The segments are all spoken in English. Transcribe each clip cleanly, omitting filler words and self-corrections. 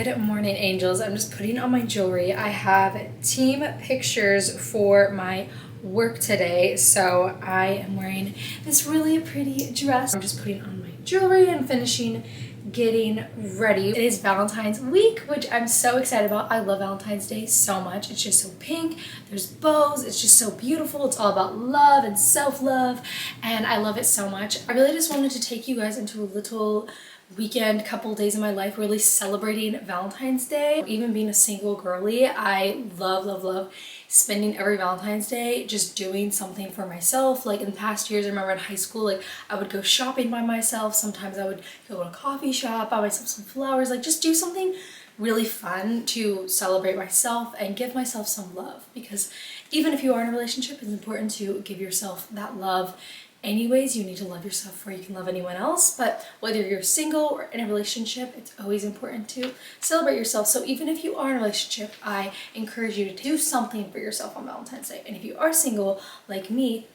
Good morning, angels. I'm just putting on my jewelry. I have team pictures for my work today, so I am wearing this really pretty dress. I'm just putting on my jewelry and finishing getting ready. It is Valentine's week, which I'm so excited about. I love Valentine's Day so much. It's just so pink, there's bows, it's just so beautiful. It's all about love and self-love, and I love it so much. I really just wanted to take you guys into a little weekend, couple days of my life really celebrating Valentine's Day. Even being a single girly, I love spending every Valentine's Day just doing something for myself. Like in the past years, I remember in high school, like I would go shopping by myself. Sometimes I would go to a coffee shop, buy myself some flowers, like just do something really fun to celebrate myself and give myself some love. Because even if you are in a relationship, it's important to give yourself that love. Anyways, you need to love yourself before you can love anyone else. But whether you're single or in a relationship, it's always important to celebrate yourself. So even if you are in a relationship, I encourage you to do something for yourself on Valentine's Day. And if you are single, like me,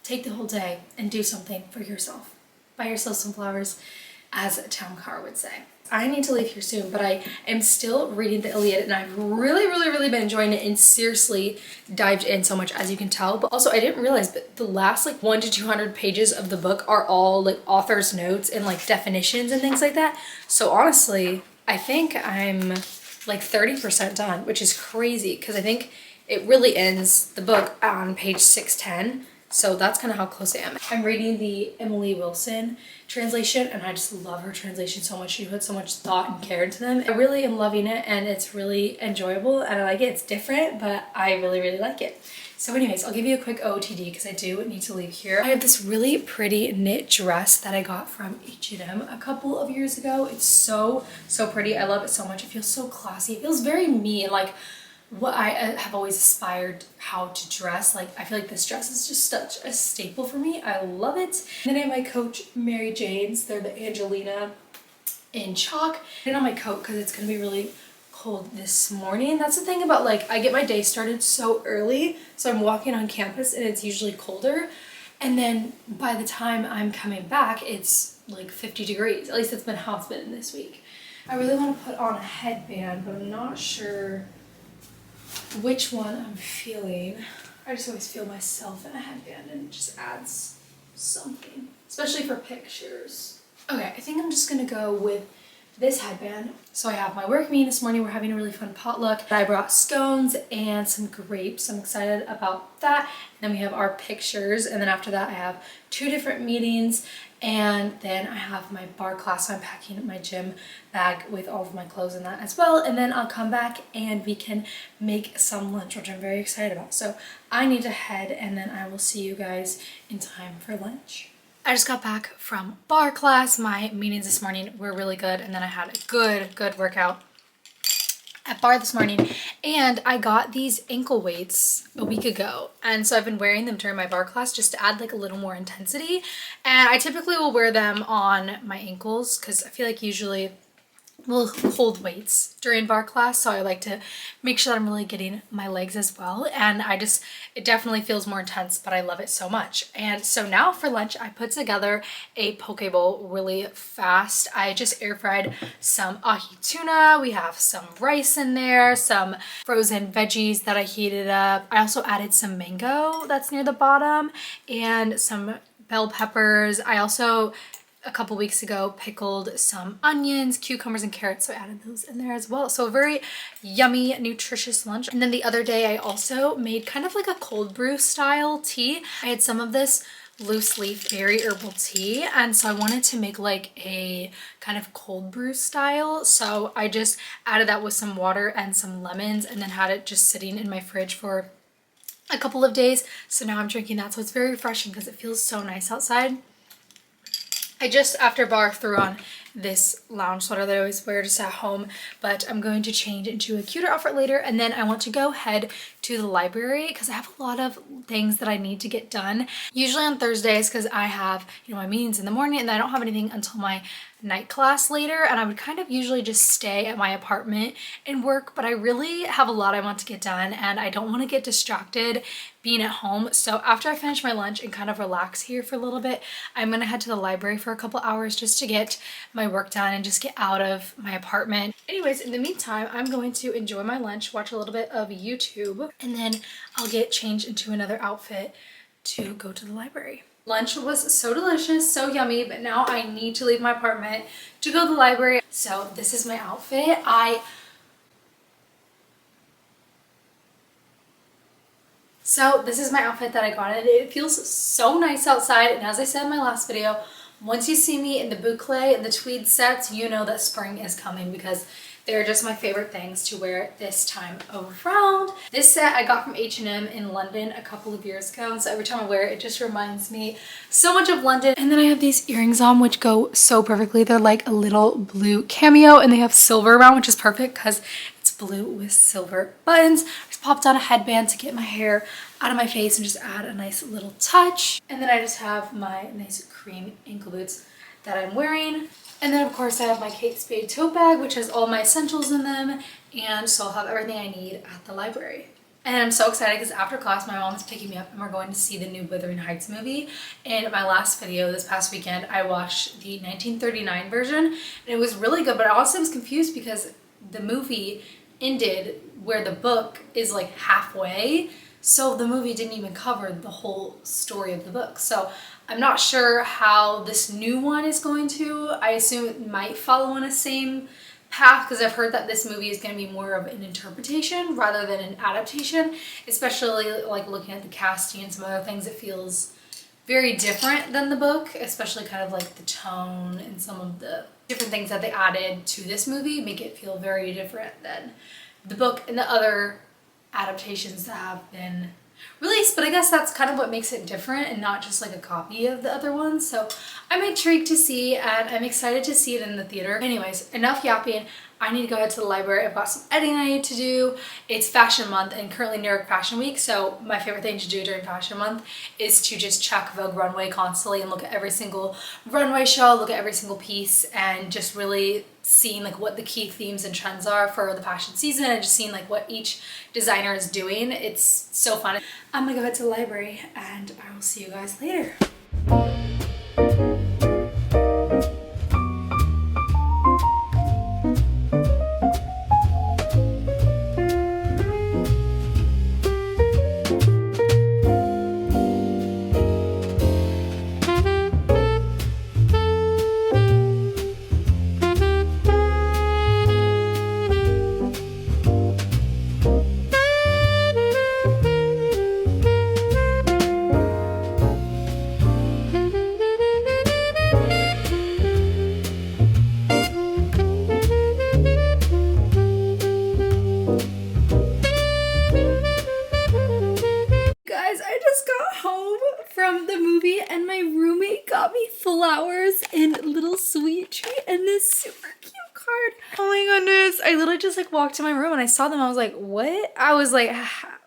take the whole day and do something for yourself. Buy yourself some flowers, as Town Car would say. I need to leave here soon, but I am still reading the Iliad and I've really been enjoying it and seriously dived in so much, as you can tell. But also I didn't realize, but the last like 100 to 200 pages of the book are all like author's notes and like definitions and things like that. So honestly, I think I'm like 30% done, which is crazy because I think it really ends the book on page 610. So that's kind of how close I am. I'm reading the Emily Wilson translation and I just love her translation so much. She put so much thought and care into them. I really am loving it and it's really enjoyable and I like it. It's different, but I really like it. So anyways, I'll give you a quick OOTD because I do need to leave here. I have this really pretty knit dress that I got from H&M a couple of years ago. It's so pretty. I love it so much. It feels so classy. It feels very me and like what I have always aspired how to dress. Like I feel like this dress is just such a staple for me. I love it. And then I have my Coach Mary Janes. They're the Angelina in chalk. I put it on my coat because it's gonna be really cold this morning. That's the thing about like I get my day started so early, so I'm walking on campus and it's usually colder, and then by the time I'm coming back it's like 50 degrees. At least it's been how it's been this week. I really want to put on a headband, but I'm not sure which one I'm feeling. I just always feel myself in a headband and it just adds something, especially for pictures. Okay, I think I'm just gonna go with this headband. So I have my work meeting this morning. We're having a really fun potluck. I brought scones and some grapes. I'm excited about that. And then we have our pictures. And then after that, I have 2 different meetings. And then I have my bar class. So I'm packing my gym bag with all of my clothes in that as well. And then I'll come back and we can make some lunch, which I'm very excited about. So I need to head and then I will see you guys in time for lunch. I just got back from bar class. My meetings this morning were really good, and then I had a good workout at bar this morning, and I got these ankle weights a week ago, and so I've been wearing them during my bar class just to add like a little more intensity. And I typically will wear them on my ankles because I feel like usually we'll hold weights during bar class, so I like to make sure that I'm really getting my legs as well. And it definitely feels more intense, but I love it so much. And so now for lunch, I put together a poke bowl really fast. I just air fried some ahi tuna. We have some rice in there, some frozen veggies that I heated up. I also added some mango that's near the bottom and some bell peppers. I also a couple weeks ago pickled some onions, cucumbers, and carrots, so I added those in there as well. So a very yummy, nutritious lunch. And then the other day I also made kind of like a cold brew style tea. I had some of this loose leaf berry herbal tea, and so I wanted to make like a kind of cold brew style. So I just added that with some water and some lemons and then had it just sitting in my fridge for a couple of days. So now I'm drinking that, so it's very refreshing because it feels so nice outside. I just, after bar, threw on this lounge sweater that I always wear just at home, but I'm going to change into a cuter outfit later, and then I want to go head to the library because I have a lot of things that I need to get done. Usually on Thursdays, because I have, my meetings in the morning and I don't have anything until my night class later, and I would kind of usually just stay at my apartment and work, but I really have a lot I want to get done and I don't want to get distracted being at home. So after I finish my lunch and kind of relax here for a little bit, I'm gonna head to the library for a couple hours just to get my work done and just get out of my apartment. Anyways, in the meantime, I'm going to enjoy my lunch, watch a little bit of YouTube, and then I'll get changed into another outfit to go to the library. Lunch was so delicious, so yummy, but now I need to leave my apartment to go to the library. So this is my outfit. So this is my outfit that I got, and it feels so nice outside. And as I said in my last video, once you see me in the boucle and the tweed sets, you know that spring is coming because they're just my favorite things to wear this time around. This set I got from H&M in London a couple of years ago, and so every time I wear it, it just reminds me so much of London. And then I have these earrings on, which go so perfectly. They're like a little blue cameo, and they have silver around, which is perfect because it's blue with silver buttons. I just popped on a headband to get my hair out of my face and just add a nice little touch. And then I just have my nice cream ankle boots that I'm wearing. And then of course I have my Kate Spade tote bag, which has all my essentials in them, and so I'll have everything I need at the library. And I'm so excited because after class my mom's picking me up and we're going to see the new Wuthering Heights movie. In my last video this past weekend I watched the 1939 version, and it was really good, but I also was confused because the movie ended where the book is like halfway. So the movie didn't even cover the whole story of the book. So I'm not sure how this new one is going to. I assume it might follow on the same path because I've heard that this movie is going to be more of an interpretation rather than an adaptation, especially like looking at the casting and some other things. It feels very different than the book, especially kind of like the tone and some of the different things that they added to this movie make it feel very different than the book and the other adaptations that have been released. But I guess that's kind of what makes it different and not just like a copy of the other ones. So I'm intrigued to see, and I'm excited to see it in the theater. Anyways, enough yapping. I need to go ahead to the library. I've got some editing I need to do. It's fashion month and currently New York Fashion Week, so my favorite thing to do during fashion month is to just check Vogue Runway constantly and look at every single runway show, look at every single piece, and just really seeing like what the key themes and trends are for the fashion season, and just seeing like what each designer is doing. It's so fun. I'm gonna go head to the library and I will see you guys later. From the movie, and my roommate got me flowers and little sweet treat and this super cute card. Oh my goodness, I literally just like walked to my room and I saw them. I was like, what? I was like,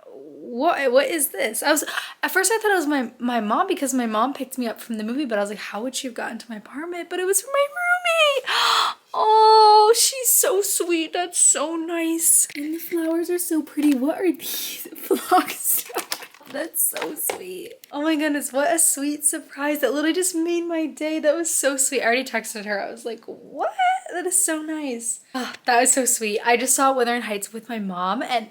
what is this? At first I thought it was my mom because my mom picked me up from the movie, but I was like, how would she have gotten to my apartment? But it was from my roommate. Oh, she's so sweet. That's so nice. And the flowers are so pretty. What are these? Flocks. That's so sweet. Oh my goodness, what a sweet surprise. That literally just made my day. That was so sweet. I already texted her. I was like, what? That is so nice. Oh, that was so sweet. I just saw Wuthering Heights with my mom and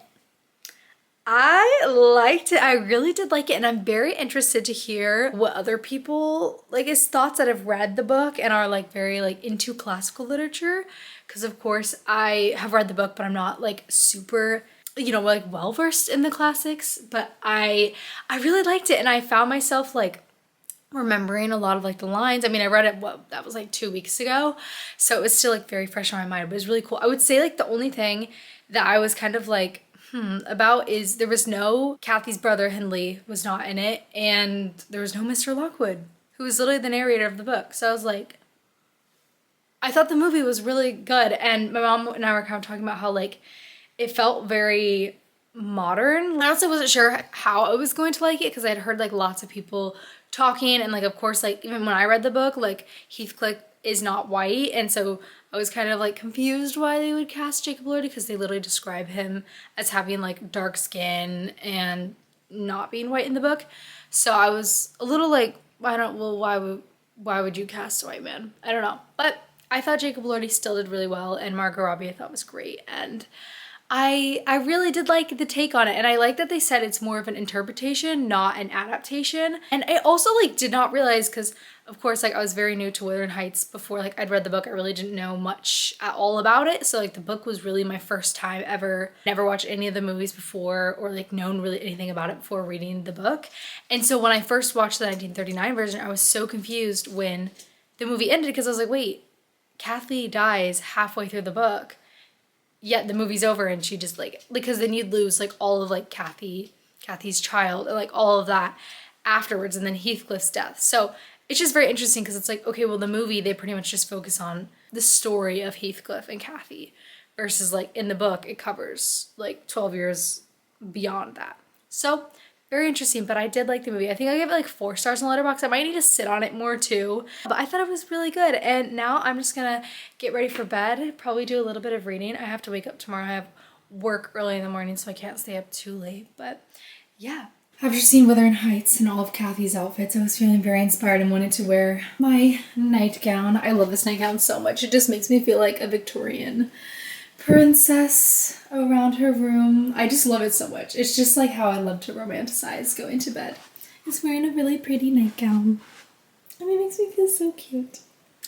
I liked it. I really did like it, and I'm very interested to hear what other people like his thoughts that have read the book and are like very like into classical literature, because of course I have read the book but I'm not like super, you know, like well versed in the classics. But I really liked it, and I found myself like remembering a lot of like the lines. I mean, I read it, that was like 2 weeks ago, so it was still like very fresh on my mind, but it was really cool. I would say like the only thing that I was kind of like about is there was no Kathy's brother Hindley was not in it, and there was no Mr. Lockwood, who was literally the narrator of the book. So I was like, I thought the movie was really good, and my mom and I were kind of talking about how like it felt very modern. I also wasn't sure how I was going to like it because I'd heard like lots of people talking, and like of course like even when I read the book, like Heathcliff is not white, and so I was kind of like confused why they would cast Jacob Elordi, because they literally describe him as having like dark skin and not being white in the book. So I was a little like, why would you cast a white man? I don't know. But I thought Jacob Elordi still did really well, and Margot Robbie I thought was great, and I really did like the take on it, and I like that they said it's more of an interpretation, not an adaptation. And I also like did not realize, because of course like I was very new to Wuthering Heights before like I'd read the book. I really didn't know much at all about it, so like the book was really my first time ever. Never watched any of the movies before, or like known really anything about it before reading the book. And so when I first watched the 1939 version, I was so confused when the movie ended, because I was like, wait, Kathy dies halfway through the book, yet the movie's over and she just like, because then you'd lose like all of like Kathy's child and like all of that afterwards, and then Heathcliff's death. So it's just very interesting, because it's like, okay, well the movie, they pretty much just focus on the story of Heathcliff and Kathy, versus like in the book it covers like 12 years beyond that. So very interesting, but I did like the movie. I think I gave it like 4 stars on Letterboxd. I might need to sit on it more too, but I thought it was really good. And now I'm just gonna get ready for bed, probably do a little bit of reading. I have to wake up tomorrow. I have work early in the morning, so I can't stay up too late, but yeah. After seeing Wuthering Heights and all of Kathy's outfits, I was feeling very inspired and wanted to wear my nightgown. I love this nightgown so much. It just makes me feel like a Victorian princess around her room. I just love it so much. It's just like how I love to romanticize going to bed. It's wearing a really pretty nightgown, and it makes me feel so cute.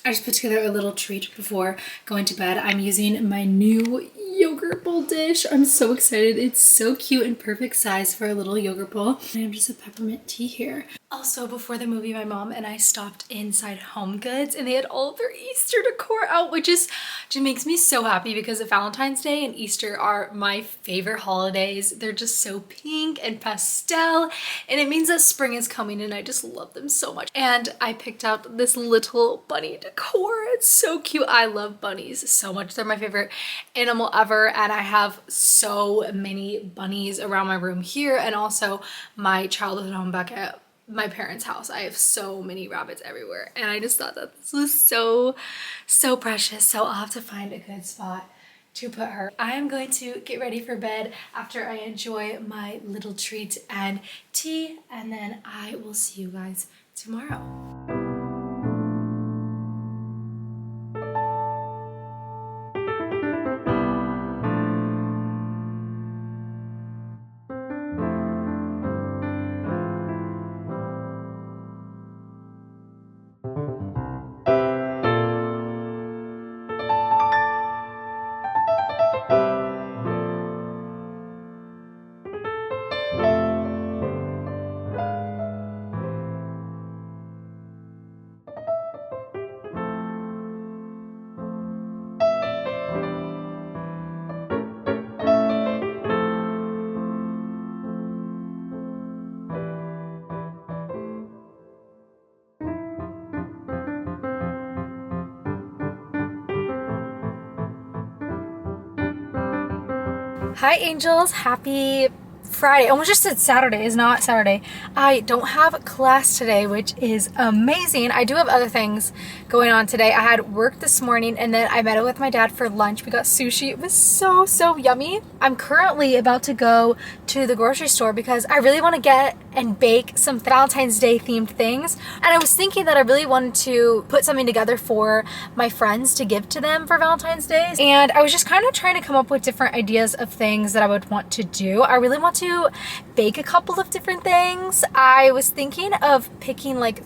I just put together a little treat before going to bed. I'm using my new yogurt bowl dish. I'm so excited. It's so cute and perfect size for a little yogurt bowl. I have just a peppermint tea here. Also, before the movie, my mom and I stopped inside Home Goods, and they had all of their Easter decor out, which just makes me so happy, because Valentine's Day and Easter are my favorite holidays. They're just so pink and pastel, and it means that spring is coming, and I just love them so much. And I picked out this little bunny decor. It's so cute. I love bunnies so much. They're my favorite animal ever, and I have so many bunnies around my room here, and also my childhood home back at my parents' house. I have so many rabbits everywhere, and I just thought that this was so precious. So I'll have to find a good spot to put her. I am going to get ready for bed after I enjoy my little treat and tea, and then I will see you guys tomorrow. Hi angels, happy Friday. Almost just said Saturday. Is not Saturday. I don't have class today, which is amazing. I do have other things going on today. I had work this morning, and then I met up with my dad for lunch. We got sushi. It was so yummy. I'm currently about to go to the grocery store because I really want to get and bake some Valentine's Day themed things. And I was thinking that I really wanted to put something together for my friends to give to them for Valentine's Day. And I was just kind of trying to come up with different ideas of things that I would want to do. I really want to bake a couple of different things. I was thinking of picking like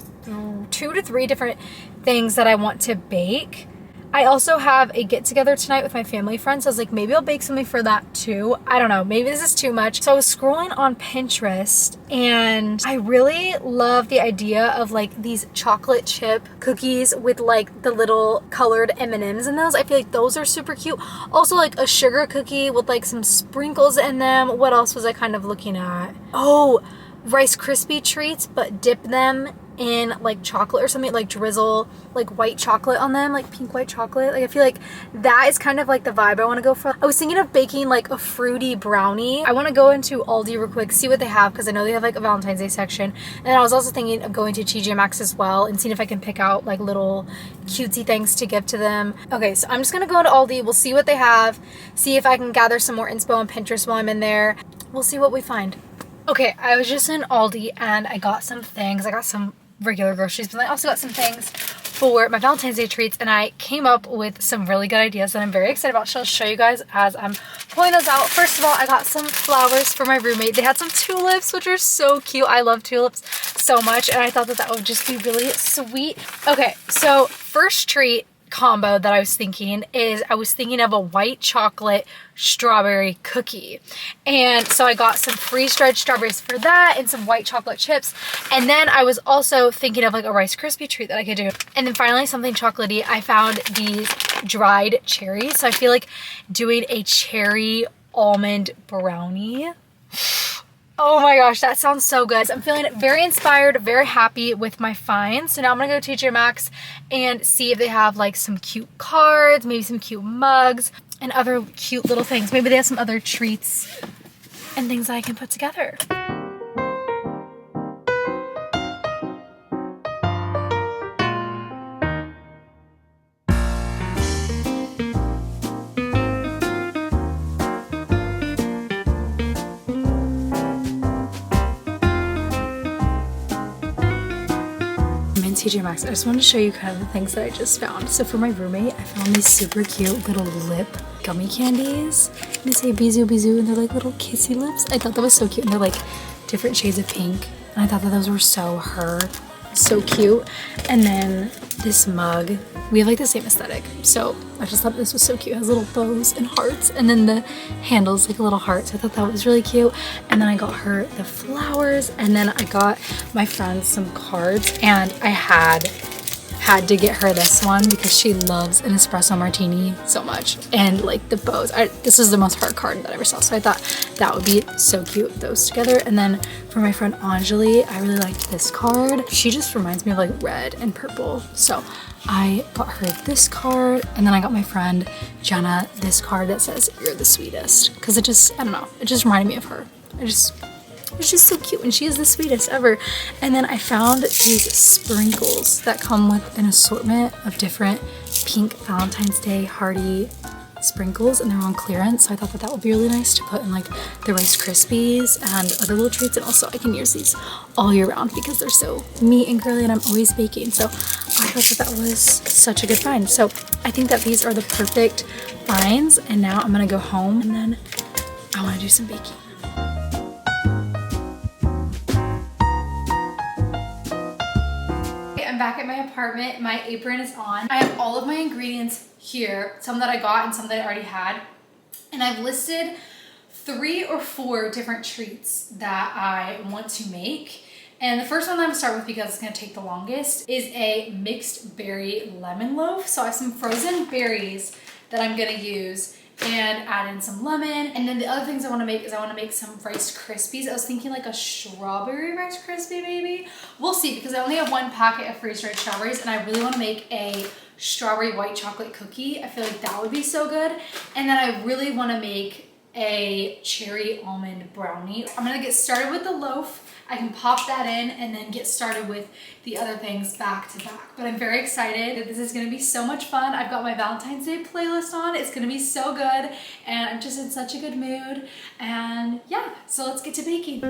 2 to 3 different things that I want to bake. I also have a get together tonight with my family friends. So I was like, maybe I'll bake something for that too. I don't know, maybe this is too much. So I was scrolling on Pinterest, and I really love the idea of like these chocolate chip cookies with like the little colored M&Ms in those. I feel like those are super cute. Also like a sugar cookie with like some sprinkles in them. What else was I kind of looking at? Oh, Rice Krispie treats, but dip them in like chocolate or something, like drizzle like white chocolate on them, like pink white chocolate. Like I feel like that is kind of like the vibe I want to go for. I was thinking of baking like a fruity brownie. I want to go into Aldi real quick, see what they have, because I know they have like a Valentine's Day section. And I was also thinking of going to TJ Maxx as well and seeing if I can pick out like little cutesy things to give to them. Okay, so I'm just gonna go into Aldi. We'll see what they have, see if I can gather some more inspo on Pinterest while I'm in there. We'll see what we find. Okay, I was just in Aldi and I got some things. I got some regular groceries, but I also got some things for my Valentine's Day treats, and I came up with some really good ideas that I'm very excited about. So I'll show you guys as I'm pulling those out. First of all, I got some flowers for my roommate. They had some tulips, which are so cute. I love tulips so much, and I thought that that would just be really sweet. Okay, so first treat combo that I was thinking of a white chocolate strawberry cookie. And so I got some freeze-dried strawberries for that and some white chocolate chips. And then I was also thinking of like a Rice Krispie treat that I could do. And then finally something chocolatey. I found these dried cherries. So I feel like doing a cherry almond brownie. Oh my gosh, that sounds so good. I'm feeling very inspired, very happy with my finds. So now I'm gonna go to TJ Maxx and see if they have like some cute cards, maybe some cute mugs and other cute little things. Maybe they have some other treats and things that I can put together. TJ Maxx. I just wanted to show you kind of the things that I just found. So for my roommate, I found these super cute little lip gummy candies. They say bisou bisou and they're like little kissy lips. I thought that was so cute, and they're like different shades of pink. And I thought that those were so her. So cute. And then this mug, we have like the same aesthetic. So I just thought this was so cute. It has little bows and hearts, and then the handle's like a little heart. So I thought that was really cute. And then I got her the flowers, and then I got my friends some cards, and I had to get her this one because she loves an espresso martini so much, and like the bows. This is the most heart card that I ever saw, so I thought that would be so cute, those together. And then for my friend Anjali, I really liked this card. She just reminds me of like red and purple, so I got her this card. And then I got my friend Jenna this card that says "You're the sweetest," because it just, I don't know, it just reminded me of her. It's just so cute, and she is the sweetest ever. And then I found these sprinkles that come with an assortment of different pink Valentine's Day hearty sprinkles, and they're on clearance. So I thought that that would be really nice to put in like the Rice Krispies and other little treats. And also I can use these all year round because they're so me and girly, and I'm always baking. So I thought that that was such a good find. So I think that these are the perfect finds. And now I'm gonna go home, and then I want to do some baking. I'm back at my apartment. My apron is on. I have all of my ingredients here, some that I got and some that I already had. And I've listed 3 or 4 different treats that I want to make. And the first one that I'm gonna start with, because it's gonna take the longest, is a mixed berry lemon loaf. So I have some frozen berries that I'm gonna use and add in some lemon. And then the other things I want to make is I want to make some Rice Krispies. I was thinking like a strawberry Rice Krispie maybe. We'll see, because I only have 1 packet of freeze-dried strawberries, and I really want to make a strawberry white chocolate cookie. I feel like that would be so good. And then I really want to make a cherry almond brownie. I'm gonna get started with the loaf. I can pop that in and then get started with the other things back to back. But I'm very excited. This is gonna be so much fun. I've got my Valentine's Day playlist on. It's gonna be so good, and I'm just in such a good mood. And yeah, so let's get to baking.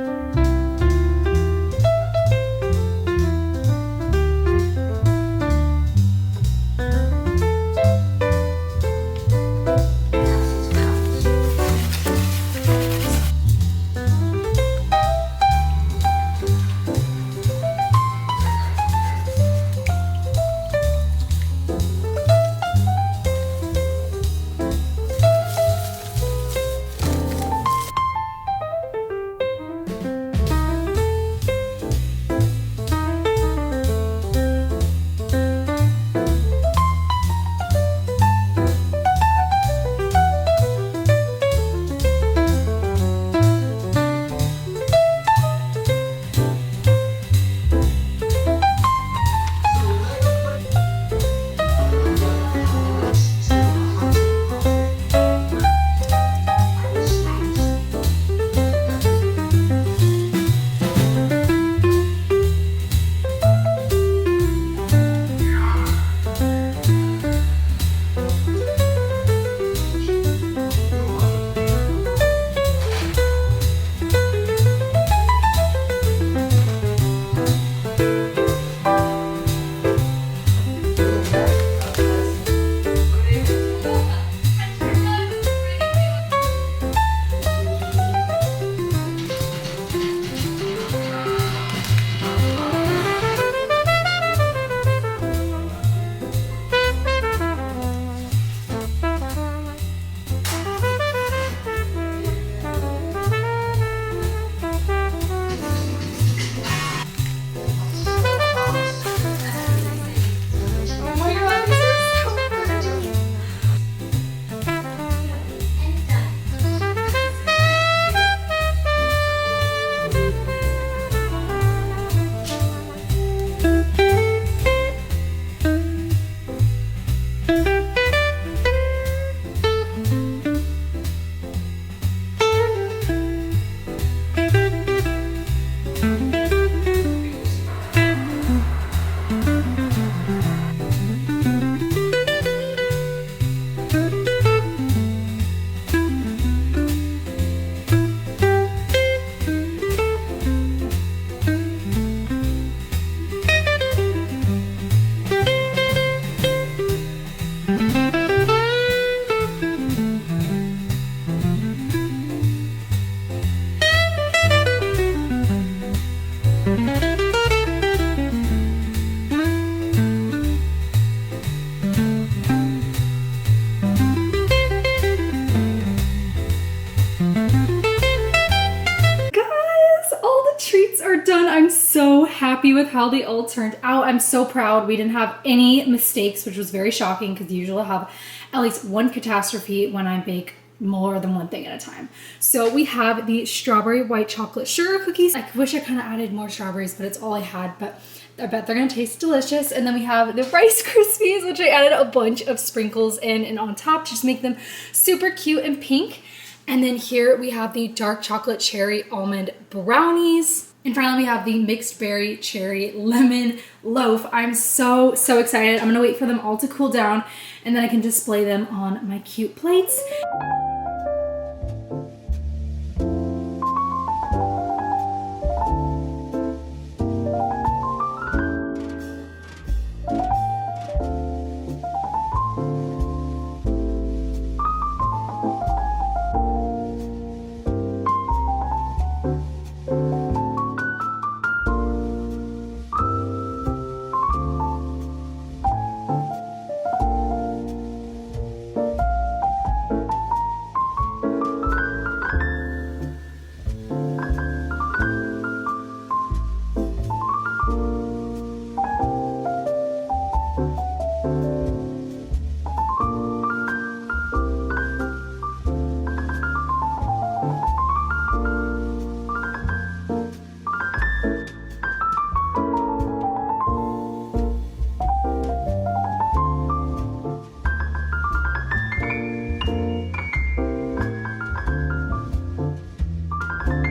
happy with how they all turned out. I'm so proud. We didn't have any mistakes, which was very shocking because usually I have at least one catastrophe when I bake more than one thing at a time. So we have the strawberry white chocolate sugar cookies. I wish I kind of added more strawberries, but it's all I had, but I bet they're gonna taste delicious. And then we have the Rice Krispies, which I added a bunch of sprinkles in and on top to just make them super cute and pink. And then here we have the dark chocolate cherry almond brownies. And finally we have the mixed berry cherry lemon loaf. I'm so excited. I'm gonna wait for them all to cool down and then I can display them on my cute plates.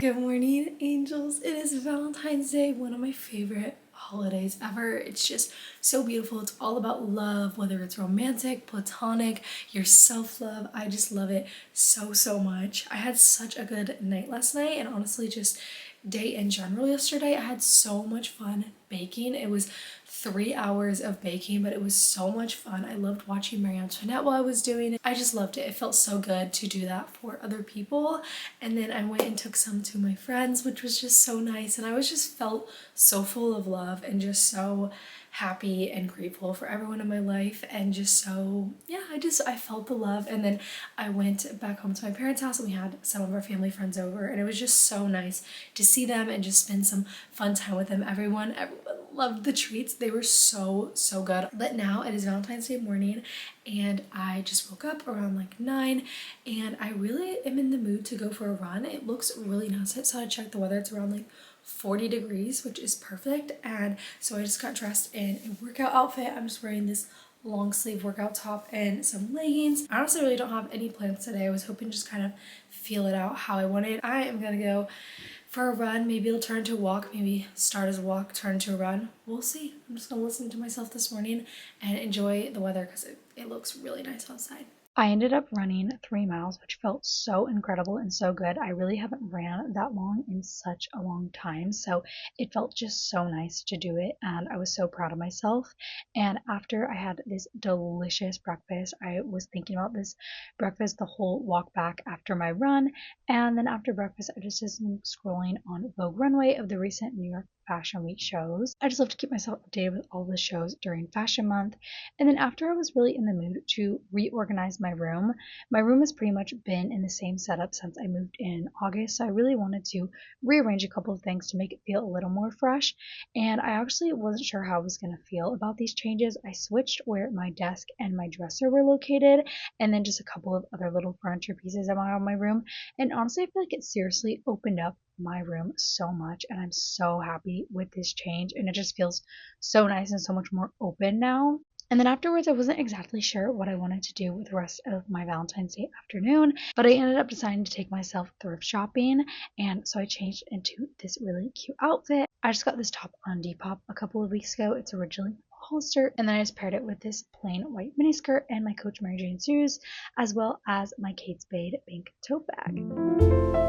Good morning, angels. It is Valentine's Day, one of my favorite holidays ever. It's just so beautiful. It's all about love, whether it's romantic, platonic, your self-love. I just love it so much. I had such a good night last night, and honestly just day in general yesterday. I had so much fun baking. It was 3 hours of baking, but it was so much fun. I loved watching Marie Antoinette while I was doing it. I just loved it. It felt so good to do that for other people. And then I went and took some to my friends, which was just so nice. And I was just felt so full of love and just so happy and grateful for everyone in my life, and just so, yeah, I felt the love. And then I went back home to my parents' house and we had some of our family friends over, and it was just so nice to see them and just spend some fun time with them. Everyone loved the treats. They were so good. But now it is Valentine's Day morning and I just woke up around like 9 and I really am in the mood to go for a run. It looks really nice. So I checked the weather. It's around like 40 degrees, which is perfect. And so I just got dressed in a workout outfit. I'm just wearing this long sleeve workout top and some leggings. I honestly really don't have any plans today. I was hoping just kind of feel it out how I wanted. I am gonna go for a run. Maybe it'll turn into a walk, maybe start as a walk, turn into a run. We'll see. I'm just gonna listen to myself this morning and enjoy the weather because it looks really nice outside. I ended up running 3 miles, which felt so incredible and so good. I really haven't ran that long in such a long time, so it felt just so nice to do it, and I was so proud of myself. And after I had this delicious breakfast, I was thinking about this breakfast the whole walk back after my run, and then after breakfast, I just did some scrolling on Vogue Runway of the recent New York Fashion Week shows. I just love to keep myself updated with all the shows during Fashion Month. And then after I was really in the mood to reorganize my room has pretty much been in the same setup since I moved in August, so I really wanted to rearrange a couple of things to make it feel a little more fresh. And I actually wasn't sure how I was going to feel about these changes. I switched where my desk and my dresser were located, and then just a couple of other little furniture pieces around my room. And honestly, I feel like it seriously opened up my room so much, and I'm so happy with this change, and it just feels so nice and so much more open now. And then afterwards, I wasn't exactly sure what I wanted to do with the rest of my Valentine's Day afternoon, but I ended up deciding to take myself thrift shopping, and so I changed into this really cute outfit. I just got this top on Depop a couple of weeks ago. It's originally Holster, and then I just paired it with this plain white miniskirt and my Coach Mary Jane shoes, as well as my Kate Spade pink tote bag.